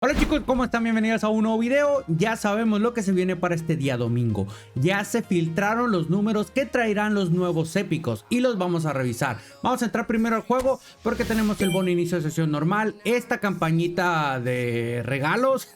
Hola chicos, ¿cómo están? Bienvenidos a un nuevo video. Ya sabemos lo que se viene para este día domingo. Ya se filtraron los números que traerán los nuevos épicos y los vamos a revisar. Vamos a entrar primero al juego porque tenemos el bono inicio de sesión normal, esta campañita de regalos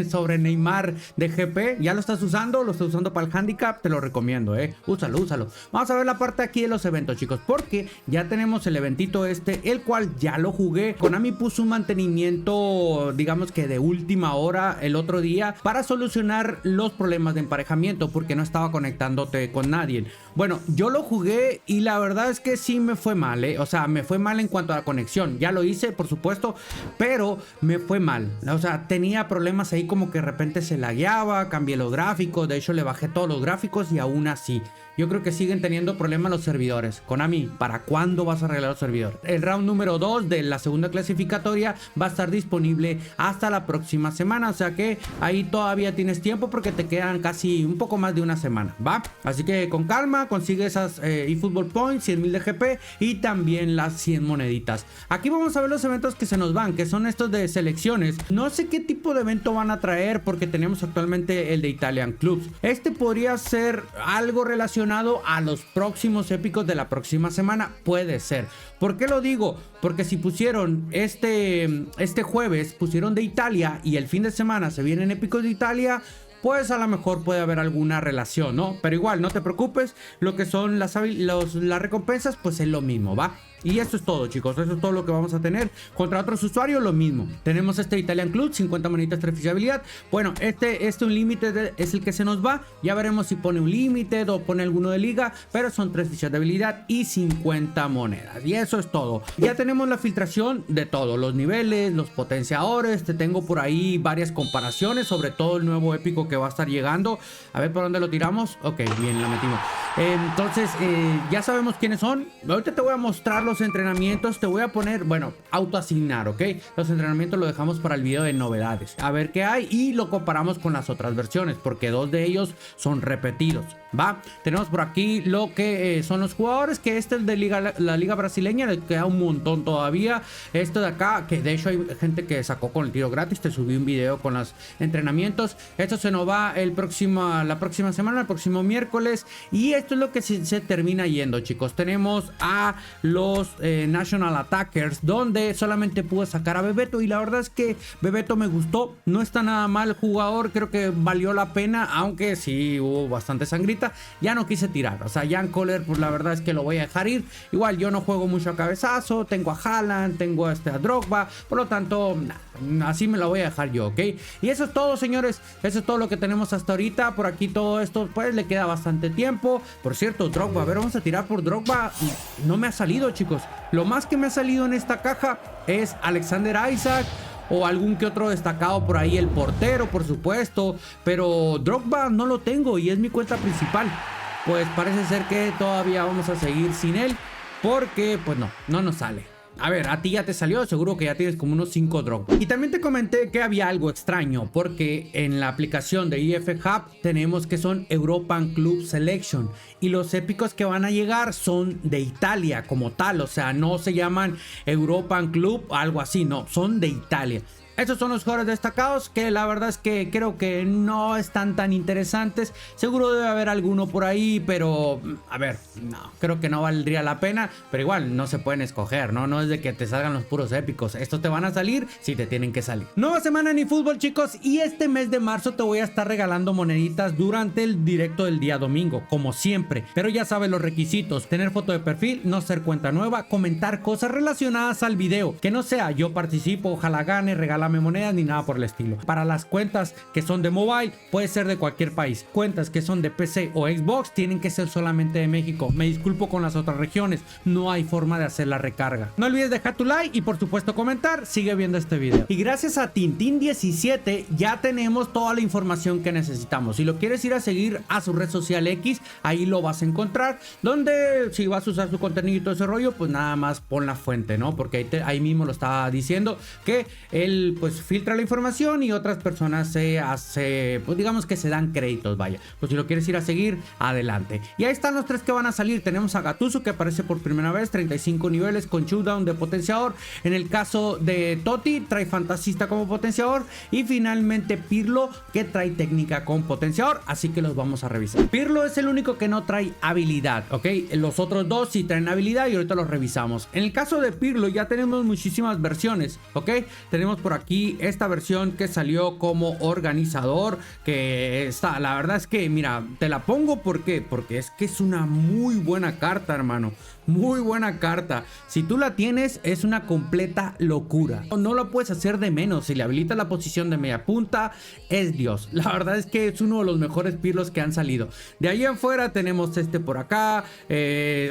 sobre Neymar de GP. ¿Ya lo estás usando? ¿Lo estás usando para el handicap? Te lo recomiendo, úsalo. Vamos a ver la parte aquí de los eventos, chicos, porque ya tenemos el eventito el cual ya lo jugué. Konami puso un mantenimiento, digamos que de última hora el otro día para solucionar los problemas de emparejamiento porque no estaba conectándote con nadie. Bueno, yo lo jugué y la verdad es que sí me fue mal, o sea, me fue mal en cuanto a la conexión. Ya lo hice, por supuesto, pero me fue mal. O sea, tenía problemas ahí, como que de repente se lagueaba, cambié los gráficos, de hecho le bajé todos los gráficos y aún así yo creo que siguen teniendo problemas los servidores. Konami, ¿para cuándo vas a arreglar los servidores? El round número 2 de la segunda clasificatoria va a estar disponible hasta la próxima semana. O sea que ahí todavía tienes tiempo porque te quedan casi un poco más de una semana, ¿va? Así que con calma, consigue esas eFootball Points, 100.000 de GP y también las 100 moneditas. Aquí vamos a ver los eventos que se nos van, que son estos de selecciones. No sé qué tipo de evento van a traer porque tenemos actualmente el de Italian Clubs. Este podría ser algo relacionado a los próximos épicos de la próxima semana, puede ser. ¿Por qué lo digo? Porque si pusieron este jueves, pusieron de Italia y el fin de semana se vienen épicos de Italia, pues a lo mejor puede haber alguna relación, ¿no? Pero igual, no te preocupes, lo que son las recompensas, pues es lo mismo, ¿va? Y esto es todo, chicos, eso es todo lo que vamos a tener. Contra otros usuarios, lo mismo. Tenemos este Italian Club, 50 manitas, 3 fichas de habilidad. Bueno, un límite es el que se nos va. Ya veremos si pone un límite o pone alguno de liga, pero son 3 fichas de habilidad y 50 monedas. Y eso es todo. Ya tenemos la filtración de todo, los niveles, los potenciadores. Te tengo por ahí varias comparaciones, sobre todo el nuevo épico que va a estar llegando. A ver por dónde lo tiramos. Ok, bien, la metimos. Entonces, ya sabemos quiénes son. Ahorita te voy a mostrar los entrenamientos. Te voy a poner, bueno, autoasignar, ¿ok? Los entrenamientos lo dejamos para el video de novedades. A ver qué hay y lo comparamos con las otras versiones, porque dos de ellos son repetidos, ¿va? Tenemos por aquí lo que son los jugadores, que este es de la liga brasileña, le queda un montón todavía. Esto de acá, que de hecho hay gente que sacó con el tiro gratis. Te subí un video con los entrenamientos. Esto se nos va la próxima semana, el próximo miércoles. Y esto es lo que se termina yendo, chicos. Tenemos a los National Attackers, donde solamente pude sacar a Bebeto, y la verdad es que Bebeto me gustó. No está nada mal el jugador, creo que valió la pena, aunque sí hubo bastante sangrita. Ya no quise tirar, o sea, Jan Koller, pues la verdad es que lo voy a dejar ir. Igual yo no juego mucho a cabezazo, tengo a Haaland, tengo a Drogba, por lo tanto, así me lo voy a dejar yo, ¿ok? Y eso es todo, señores, eso es todo lo que tenemos hasta ahorita. Por aquí todo esto, pues le queda bastante tiempo. Por cierto, Drogba, a ver, vamos a tirar por Drogba. No me ha salido, chicos. Lo más que me ha salido en esta caja es Alexander Isaac o algún que otro destacado por ahí, el portero, por supuesto, pero Drogba no lo tengo y es mi cuenta principal. Pues parece ser que todavía vamos a seguir sin él porque pues no nos sale. A ver, a ti ya te salió, seguro que ya tienes como unos 5 Drogba. Y también te comenté que había algo extraño, porque en la aplicación de EF Hub tenemos que son European Club Selection, y los épicos que van a llegar son de Italia como tal, o sea, no se llaman European Club o algo así, no, son de Italia. Estos son los jugadores destacados que la verdad es que creo que no están tan interesantes. Seguro debe haber alguno por ahí, pero a ver, no, creo que no valdría la pena. Pero igual no se pueden escoger, ¿no? No es de que te salgan los puros épicos. Estos te van a salir si te tienen que salir. Nueva semana en eFootball, chicos, y este mes de marzo te voy a estar regalando moneditas durante el directo del día domingo, como siempre. Pero ya sabes los requisitos: tener foto de perfil, no ser cuenta nueva, comentar cosas relacionadas al video, que no sea yo participo, ojalá gane, regala monedas ni nada por el estilo. Para las cuentas que son de mobile, puede ser de cualquier país. Cuentas que son de PC o Xbox tienen que ser solamente de México. Me disculpo con las otras regiones, no hay forma de hacer la recarga. No olvides dejar tu like y por supuesto comentar. Sigue viendo este video. Y gracias a Tintin17 ya tenemos toda la información que necesitamos. Si lo quieres ir a seguir a su red social X, ahí lo vas a encontrar, donde si vas a usar su contenido y todo ese rollo, pues nada más pon la fuente, ¿no? Porque ahí mismo lo estaba diciendo, que el él pues filtra la información y otras personas se hace, pues digamos que se dan créditos, vaya. Pues si lo quieres ir a seguir, adelante. Y ahí están los tres que van a salir. Tenemos a Gattuso, que aparece por primera vez, 35 niveles con showdown de potenciador. En el caso de Totti, trae fantasista como potenciador. Y finalmente Pirlo, que trae técnica con potenciador. Así que los vamos a revisar. Pirlo es el único que no trae habilidad, ¿ok? Los otros dos sí traen habilidad y ahorita los revisamos. En el caso de Pirlo ya tenemos muchísimas versiones, ¿ok? Tenemos por aquí esta versión que salió como organizador, que está, la verdad es que, mira, te la pongo porque es que es una muy buena carta, hermano. Muy buena carta. Si tú la tienes, es una completa locura. No lo puedes hacer de menos. Si le habilitas la posición de media punta, es Dios. La verdad es que es uno de los mejores Pirlos que han salido. De ahí en fuera tenemos este por acá.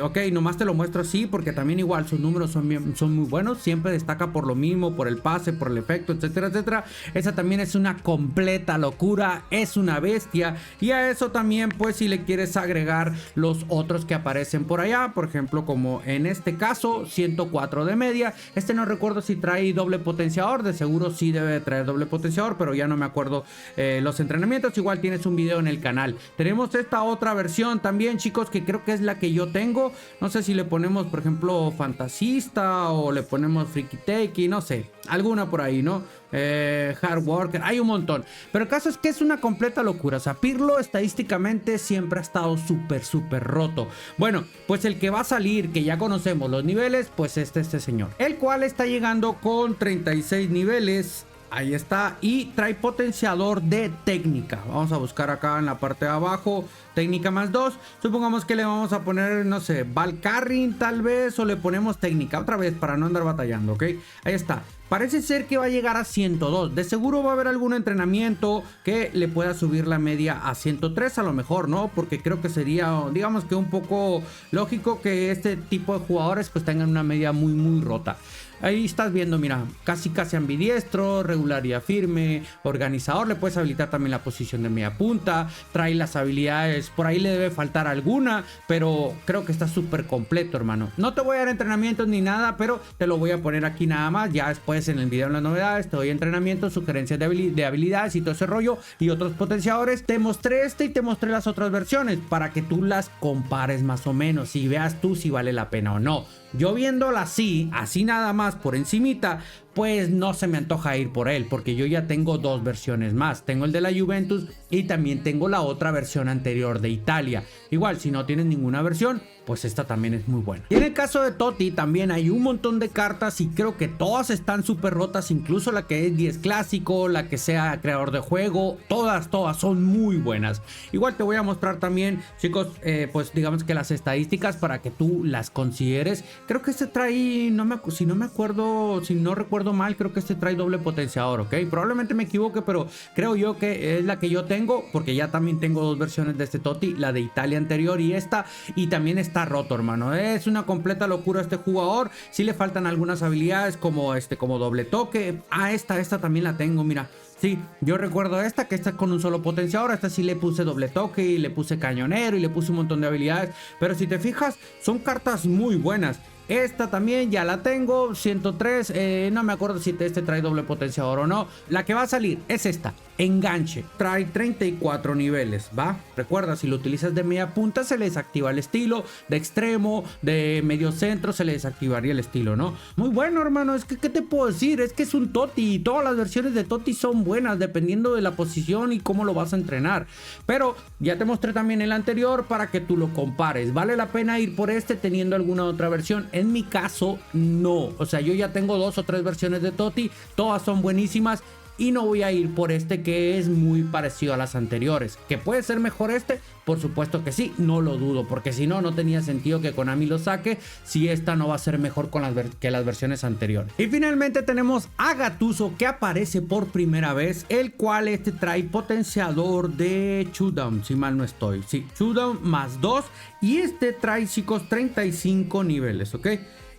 Ok, nomás te lo muestro así porque también igual sus números son muy buenos. Siempre destaca por lo mismo, por el pase, por el efecto, etcétera, etcétera. Esa también es una completa locura. Es una bestia. Y a eso también, pues, si le quieres agregar los otros que aparecen por allá, por ejemplo, como en este caso 104 de media. Este no recuerdo si trae doble potenciador, de seguro sí debe traer doble potenciador, pero ya no me acuerdo los entrenamientos. Igual tienes un video en el canal. Tenemos esta otra versión también, chicos, que creo que es la que yo tengo. No sé si le ponemos, por ejemplo, fantasista o le ponemos friki takey, no sé, alguna por ahí, ¿no? Hard worker, hay un montón, pero el caso es que es una completa locura. O sea, Pirlo estadísticamente siempre ha estado súper roto. Bueno, pues el que va a salir, que ya conocemos los niveles, pues este señor, el cual está llegando con 36 niveles. Ahí está, y trae potenciador de técnica. Vamos a buscar acá en la parte de abajo, técnica más 2. Supongamos que le vamos a poner, no sé, Valcarrin tal vez, o le ponemos técnica otra vez para no andar batallando, ¿ok? Ahí está. Parece ser que va a llegar a 102. De seguro va a haber algún entrenamiento que le pueda subir la media a 103 a lo mejor, ¿no? Porque creo que sería, digamos que un poco lógico que este tipo de jugadores pues tengan una media muy rota. Ahí estás viendo, mira, casi ambidiestro, regularidad firme, organizador, le puedes habilitar también la posición de media punta, trae las habilidades, por ahí le debe faltar alguna, pero creo que está súper completo, hermano. No te voy a dar entrenamientos ni nada, pero te lo voy a poner aquí nada más, ya después en el video en las novedades te doy entrenamientos, sugerencias de habilidades y todo ese rollo y otros potenciadores. Te mostré este y te mostré las otras versiones para que tú las compares más o menos y veas tú si vale la pena o no. Yo viéndola así nada más por encimita, pues no se me antoja ir por él, porque yo ya tengo dos versiones más. Tengo el de la Juventus y también tengo la otra versión anterior de Italia. Igual, si no tienes ninguna versión, pues esta también es muy buena. Y en el caso de Totti también hay un montón de cartas y creo que todas están súper rotas, incluso la que es 10 clásico, la que sea creador de juego, todas son muy buenas. Igual te voy a mostrar también, chicos, pues digamos que las estadísticas para que tú las consideres. Creo que este trae, si no recuerdo mal, creo que este trae doble potenciador, ¿ok? Probablemente me equivoque, pero creo yo que es la que yo tengo, porque ya también tengo dos versiones de este Totti, la de Italia anterior y esta, y también está roto, hermano. Es una completa locura este jugador. Sí le faltan algunas habilidades como doble toque. Esta también la tengo, mira. Sí, yo recuerdo que está con un solo potenciador. Esta sí le puse doble toque y le puse cañonero y le puse un montón de habilidades. Pero si te fijas, son cartas muy buenas. Esta también ya la tengo, 103, no me acuerdo si este trae doble potenciador o no. La que va a salir es esta, enganche, trae 34 niveles, ¿va? Recuerda, si lo utilizas de media punta se le desactiva el estilo, de extremo, de medio centro se le desactivaría el estilo, ¿no? Muy bueno, hermano, es que ¿qué te puedo decir? Es que es un Totti y todas las versiones de Totti son buenas dependiendo de la posición y cómo lo vas a entrenar. Pero ya te mostré también el anterior para que tú lo compares. ¿Vale la pena ir por este teniendo alguna otra versión? En mi caso, no. O sea, yo ya tengo 2 o 3 versiones de Totti, todas son buenísimas y no voy a ir por este que es muy parecido a las anteriores. ¿Que puede ser mejor este? Por supuesto que sí, no lo dudo, porque si no, no tenía sentido que Konami lo saque si esta no va a ser mejor que las versiones anteriores. Y finalmente tenemos a Gattuso, que aparece por primera vez, el cual trae potenciador de showdown, si mal no estoy. Sí, showdown más 2 y trae, chicos, 35 niveles, ¿ok?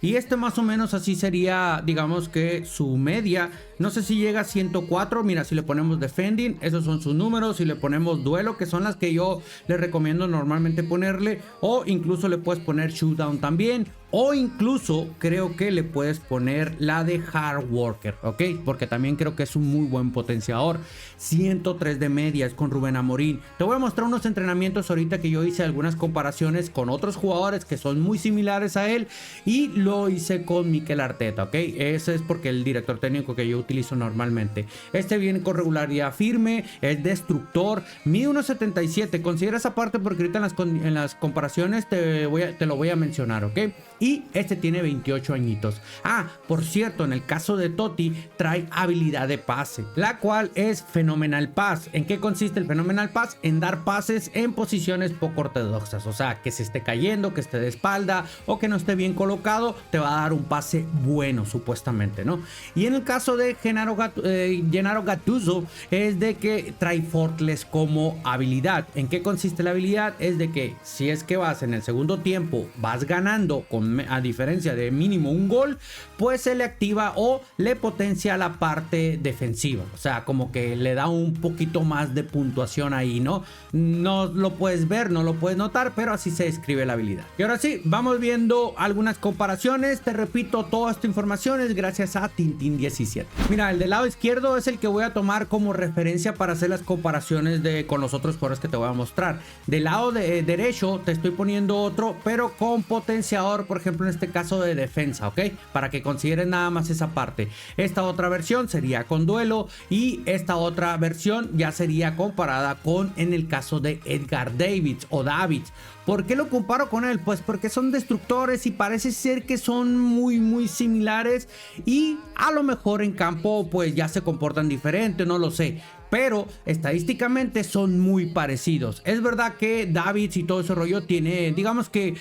Y más o menos así sería, digamos que su media No sé si llega a 104. Mira, si le ponemos defending, esos son sus números. Si le ponemos duelo, que son las que yo le recomiendo normalmente ponerle, o incluso le puedes poner showdown también, o incluso creo que le puedes poner la de hard worker, ok, porque también creo que es un muy buen potenciador. 103 de media es con Rubén Amorín. Te voy a mostrar unos entrenamientos ahorita que yo hice, algunas comparaciones con otros jugadores que son muy similares a él, y lo hice con Mikel Arteta, ok. Ese es porque el director técnico que yo utilizo normalmente. Este viene con regularidad firme, es destructor, mide 1.77. Considera esa parte porque ahorita en las comparaciones te lo voy a mencionar, ok. Y este tiene 28 añitos. Ah, por cierto, en el caso de Totti trae habilidad de pase, la cual es Phenomenal Pass. ¿En qué consiste el Phenomenal Pass? En dar pases en posiciones poco ortodoxas, o sea, que se esté cayendo, que esté de espalda o que no esté bien colocado, te va a dar un pase bueno supuestamente, ¿no? Y en el caso de Gennaro Gattuso es de que trae Fortless como habilidad. ¿En qué consiste la habilidad? Es de que si es que vas en el segundo tiempo, vas ganando a diferencia de mínimo un gol, pues se le activa o le potencia la parte defensiva, o sea, como que le da un poquito más de puntuación ahí, ¿no? No lo puedes ver, no lo puedes notar, pero así se describe la habilidad. Y ahora sí, vamos viendo algunas comparaciones. Te repito, toda esta información es gracias a Tintin17. Mira, el del lado izquierdo es el que voy a tomar como referencia para hacer las comparaciones con los otros jugadores que te voy a mostrar. Del lado derecho te estoy poniendo otro, pero con potenciador, por ejemplo en este caso de defensa, ok, para que consideren nada más esa parte. Esta otra versión sería con duelo y esta otra versión ya sería comparada con, en el caso de Edgar Davids o Davids. ¿Por qué lo comparo con él? Pues porque son destructores y parece ser que son muy similares, y a lo mejor en campo pues ya se comportan diferente, no lo sé, pero estadísticamente son muy parecidos. Es verdad que Davids y todo ese rollo tiene, digamos que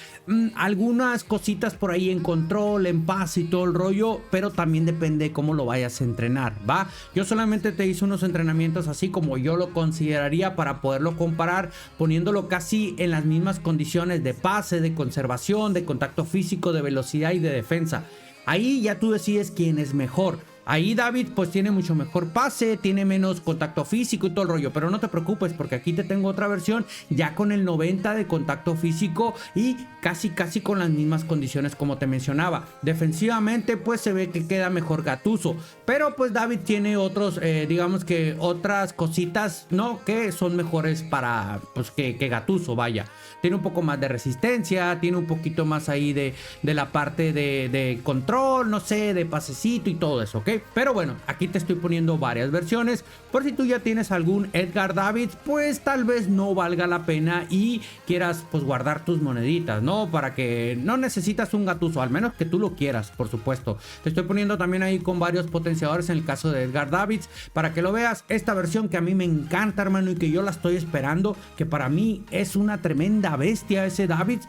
algunas cositas por ahí en control, en pase y todo el rollo, pero también depende de cómo lo vayas a entrenar, ¿va? Yo solamente te hice unos entrenamientos así como yo lo consideraría para poderlo comparar, poniéndolo casi en las mismas condiciones de pase, de conservación, de contacto físico, de velocidad y de defensa. Ahí ya tú decides quién es mejor. Ahí David pues tiene mucho mejor pase, tiene menos contacto físico y todo el rollo, pero no te preocupes porque aquí te tengo otra versión ya con el 90 de contacto físico y casi con las mismas condiciones como te mencionaba. Defensivamente pues se ve que queda mejor Gattuso, pero pues David tiene otros, digamos que otras cositas, ¿no? Que son mejores para pues que Gattuso, vaya. Tiene un poco más de resistencia, tiene un poquito más ahí de la parte de control, no sé, de pasecito y todo eso, ¿ok? Pero bueno, aquí te estoy poniendo varias versiones. Por si tú ya tienes algún Edgar Davids, pues tal vez no valga la pena y quieras pues guardar tus moneditas, ¿no? Para que no necesitas un Gattuso, al menos que tú lo quieras, por supuesto. Te estoy poniendo también ahí con varios potenciadores en el caso de Edgar Davids, para que lo veas. Esta versión que a mí me encanta, hermano, y que yo la estoy esperando, que para mí es una tremenda bestia ese Davids.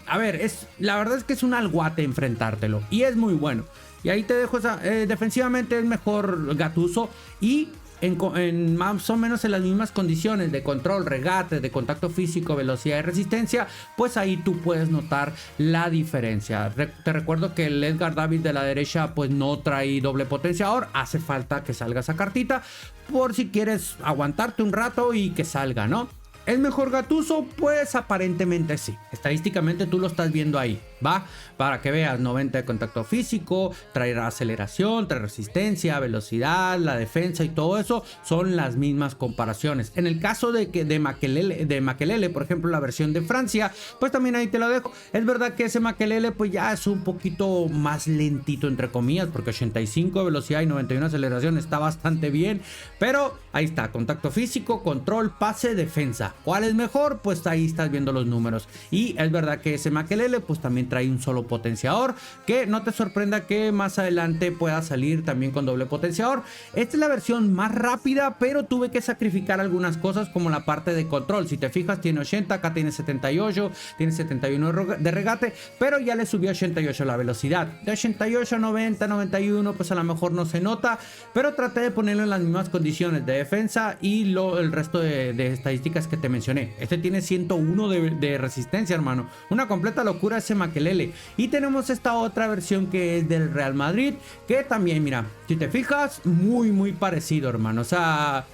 A ver, la verdad es que es un alguate enfrentártelo y es muy bueno. Y ahí te dejo esa, defensivamente es mejor Gattuso, y en más o menos en las mismas condiciones de control, regate, de contacto físico, velocidad y resistencia, pues ahí tú puedes notar la diferencia. Te recuerdo que el Edgar Davids de la derecha pues no trae doble potenciador, hace falta que salga esa cartita por si quieres aguantarte un rato y que salga, ¿no? ¿Es mejor Gattuso? Pues aparentemente sí. Estadísticamente tú lo estás viendo ahí, ¿va? Para que veas, 90 de contacto físico, traerá aceleración, trae resistencia, velocidad, la defensa y todo eso son las mismas comparaciones. En el caso de Makelele, por ejemplo, la versión de Francia, pues también ahí te lo dejo. Es verdad que ese Makelele pues ya es un poquito más lentito entre comillas, porque 85 de velocidad y 91 de aceleración está bastante bien, pero ahí está, contacto físico, control, pase, defensa. ¿Cuál es mejor? Pues ahí estás viendo los números. Y es verdad que ese Makelele pues también trae un solo potenciador, que no te sorprenda que más adelante pueda salir también con doble potenciador. Esta es la versión más rápida, pero tuve que sacrificar algunas cosas como la parte de control. Si te fijas, tiene 80, acá tiene 78, tiene 71 de regate, pero ya le subió 88 la velocidad. De 88 a 90, 91 pues a lo mejor no se nota, pero traté de ponerlo en las mismas condiciones de defensa y el resto de estadísticas que te mencioné. Este tiene 101 de resistencia, hermano. Una completa locura ese Makelele. Makelele. Y tenemos esta otra versión que es del Real Madrid, que también, mira, si te fijas, muy parecido, hermano. O sea,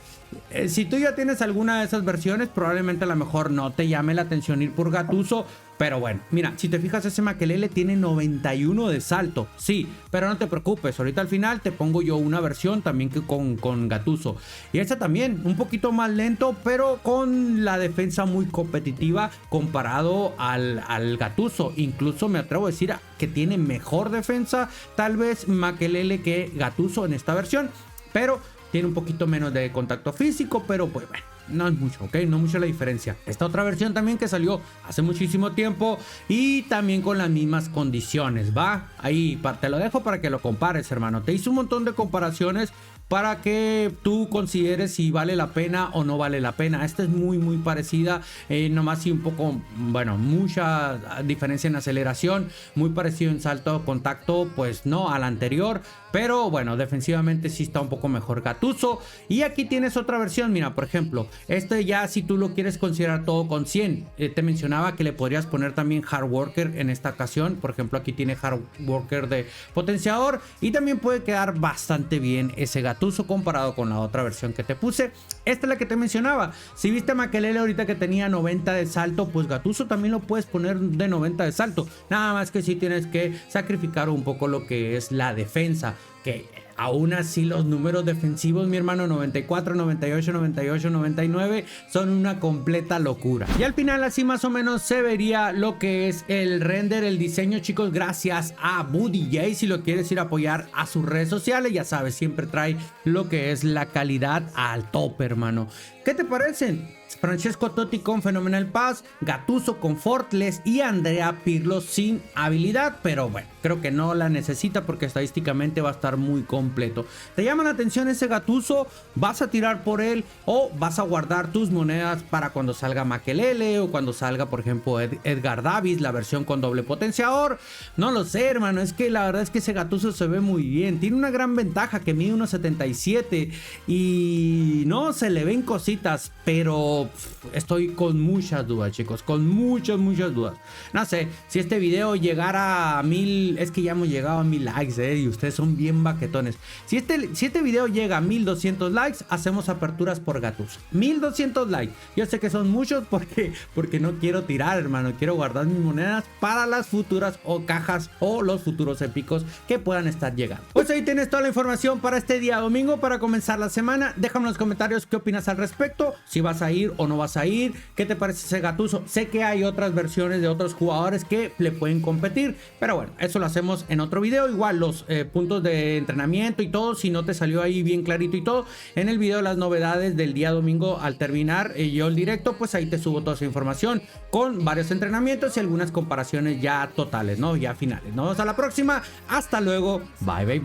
si tú ya tienes alguna de esas versiones, probablemente a lo mejor no te llame la atención ir por Gattuso. Pero bueno, mira, si te fijas, ese Makelele tiene 91 de salto. Sí, pero no te preocupes, ahorita al final te pongo yo una versión también que con Gattuso. Y esta también, un poquito más lento, pero con la defensa muy competitiva comparado al Gattuso. Incluso me atrevo a decir que tiene mejor defensa, tal vez Makelele que Gattuso en esta versión. Pero tiene un poquito menos de contacto físico, pero pues bueno, no es mucho, ¿ok? No mucho la diferencia. Esta otra versión también que salió hace muchísimo tiempo y también con las mismas condiciones, ¿va? Ahí te lo dejo para que lo compares, hermano. Te hice un montón de comparaciones para que tú consideres si vale la pena o no vale la pena. Esta es muy parecida, nomás sí un poco, bueno, mucha diferencia en aceleración, muy parecido en salto contacto, pues no al anterior, pero bueno, defensivamente sí está un poco mejor Gattuso. Y aquí tienes otra versión, mira, por ejemplo, este ya si tú lo quieres considerar todo con 100, te mencionaba que le podrías poner también Hard Worker en esta ocasión. Por ejemplo, aquí tiene Hard Worker de potenciador y también puede quedar bastante bien ese Gattuso comparado con la otra versión que te puse. Esta es la que te mencionaba. Si viste a Makelele ahorita que tenía 90 de salto, pues Gattuso también lo puedes poner de 90 de salto. Nada más que sí tienes que sacrificar un poco lo que es la defensa, que aún así los números defensivos, mi hermano, 94, 98, 98, 99 son una completa locura. Y al final así más o menos se vería lo que es el render, el diseño, chicos, gracias a Buddy J. Si lo quieres ir a apoyar a sus redes sociales, ya sabes, siempre trae lo que es la calidad al tope, hermano. ¿Qué te parecen? Francesco Totti con Phenomenal Pass, Gattuso con Fortless y Andrea Pirlo sin habilidad, pero bueno, creo que no la necesita porque estadísticamente va a estar muy completo. ¿Te llama la atención ese Gattuso? ¿Vas a tirar por él o vas a guardar tus monedas para cuando salga Makelele o cuando salga, por ejemplo, Edgar Davids, la versión con doble potenciador? No lo sé, hermano, es que la verdad es que ese Gattuso se ve muy bien, tiene una gran ventaja que mide 1.77 y no se le ven cositas, pero estoy con muchas dudas, chicos, con muchas dudas. No sé, si este video llegara a 1000, es que ya hemos llegado a 1000 likes, y ustedes son bien baquetones. Si este video llega a 1200 likes, hacemos aperturas por Gattuso. 1200 likes. Yo sé que son muchos porque no quiero tirar, hermano. Quiero guardar mis monedas para las futuras o cajas o los futuros épicos que puedan estar llegando. Pues ahí tienes toda la información para este día domingo, para comenzar la semana. Déjame en los comentarios qué opinas al respecto, si vas a ir o no vas a ir, qué te parece ese Gattuso. Sé que hay otras versiones de otros jugadores que le pueden competir, pero bueno, eso lo hacemos en otro video. Igual los puntos de entrenamiento y todo, si no te salió ahí bien clarito y todo, en el video las novedades del día domingo al terminar yo el directo, pues ahí te subo toda esa información con varios entrenamientos y algunas comparaciones ya totales, ¿no? Ya finales. Nos vemos a la próxima, hasta luego, bye.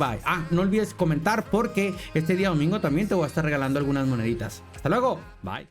No olvides comentar porque este día domingo también te voy a estar regalando algunas moneditas. Hasta luego, bye.